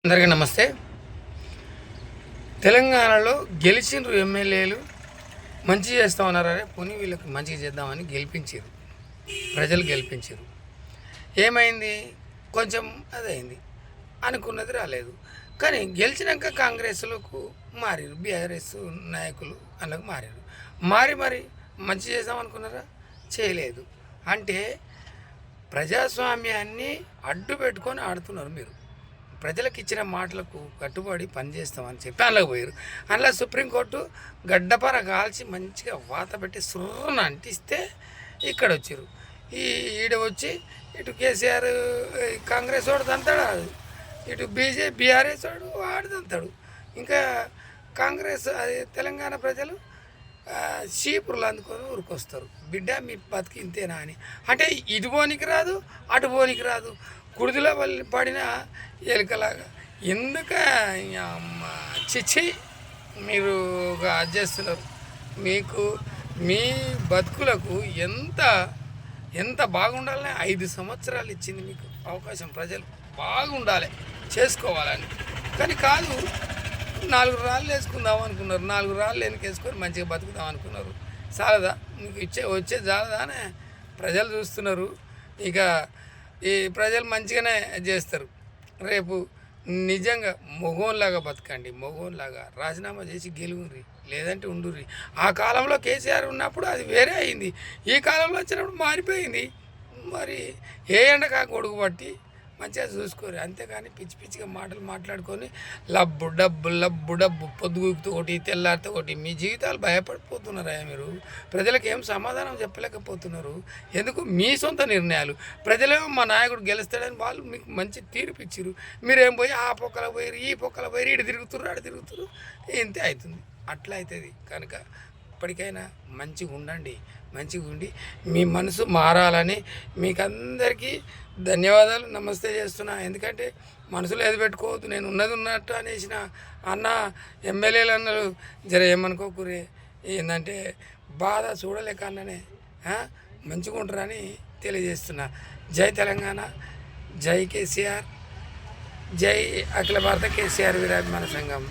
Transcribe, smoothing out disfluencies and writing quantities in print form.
అందరికీ నమస్తే. తెలంగాణలో గెలిచిండ్రు ఎమ్మెల్యేలు మంచి చేస్తామన్నారే, పోనీ వీళ్ళకి మంచిగా చేద్దామని గెలిపించారు, ప్రజలు గెలిపించారు. ఏమైంది? కొంచెం అదైంది, అనుకున్నది రాలేదు. కానీ గెలిచినాక కాంగ్రెస్లకు మారారు, బీఆర్ఎస్ నాయకులు అందులోకి మారారు. మరి మంచి చేద్దామనుకున్నారా? చేయలేదు. అంటే ప్రజాస్వామ్యాన్ని అడ్డు పెట్టుకొని ఆడుతున్నారు మీరు. ప్రజలకు ఇచ్చిన మాటలకు కట్టుబడి పనిచేస్తామని చెప్పి అందులోకి పోయారు. అందులో సుప్రీంకోర్టు గడ్డపర కాల్చి మంచిగా వాత పెట్టి సుర్రను అంటిస్తే ఇక్కడ వచ్చారు. ఈడ వచ్చి ఇటు కేసీఆర్ కాంగ్రెస్ వాడు తంతాడు, ఇటు బీఆర్ఎస్ వాడు వాడు తంతాడు. ఇంకా కాంగ్రెస్ తెలంగాణ ప్రజలు చీపురులు అందుకొని ఊరికొస్తారు. బిడ్డ మీ బతికి ఇంతేనా అని. అంటే ఇటు పోనికి రాదు, అటు పోనికి రాదు, కుడిదిలో పడిన ఎలుకలాగా. ఎందుక చిచ్చి మీరు అది చేస్తున్నారు? మీకు మీ బతుకులకు ఎంత బాగుండాలని 5 సంవత్సరాలు ఇచ్చింది మీకు అవకాశం. ప్రజలు బాగుండాలి, చేసుకోవాలని. కానీ కాదు, 4 రాళ్ళు వేసుకుందాం అనుకున్నారు, 4 రాళ్ళు వెనకేసుకొని మంచిగా బతుకుదాం అనుకున్నారు. చాలదా మీకు వచ్చే చాలదా అని ప్రజలు చూస్తున్నారు. ఇక ఈ ప్రజలు మంచిగానే చేస్తారు. రేపు నిజంగా మొగోన్లాగా బతకండి, మొగోన్లాగా రాజీనామా చేసి గెలువురి, లేదంటే ఉండుర్రి. ఆ కాలంలో కేసీఆర్ ఉన్నప్పుడు అది వేరే అయింది, ఈ కాలంలో వచ్చినప్పుడు మారిపోయింది. మరి ఏ ఎండకా గొడుగు పట్టి మంచిగా చూసుకోరు. అంతేగాని పిచ్చిగా మాటలు మాట్లాడుకొని లబ్బు డబ్బు పొద్దుగుతో ఒకటి తెల్లారితో ఒకటి మీ జీవితాలు భయపడిపోతున్నారా మీరు? ప్రజలకు ఏం సమాధానం చెప్పలేకపోతున్నారు. ఎందుకు? మీ సొంత నిర్ణయాలు. ప్రజలేమో మా నాయకుడు గెలుస్తాడని వాళ్ళు మీకు మంచి తీర్పు ఇచ్చారు. మీరేం పోయి ఆ పొక్కల పోయి ఈ పొక్కల పోయి ఇటు తిరుగుతున్నారు, అటు తిరుగుతున్నారు, ఇంతే అవుతుంది. అట్లా అవుతుంది. కనుక ఇప్పటికైనా మంచిగా ఉండండి, మంచిగా ఉండి మీ మనసు మారాలని మీకు అందరికీ ధన్యవాదాలు, నమస్తే చేస్తున్నా. ఎందుకంటే మనసులో ఏది పెట్టుకోవద్దు. నేను ఉన్నది ఉన్నట్టు అనేసిన అన్న ఎమ్మెల్యేలు అన్నారు, జర ఏమనుకోకూరే. ఏంటంటే బాధ చూడలేక అన్ననే మంచిగా ఉంటారని తెలియజేస్తున్నా. జై తెలంగాణ, జై కేసీఆర్, జై అఖిల భారత కేసీఆర్ వీరాభిమాన సంఘం.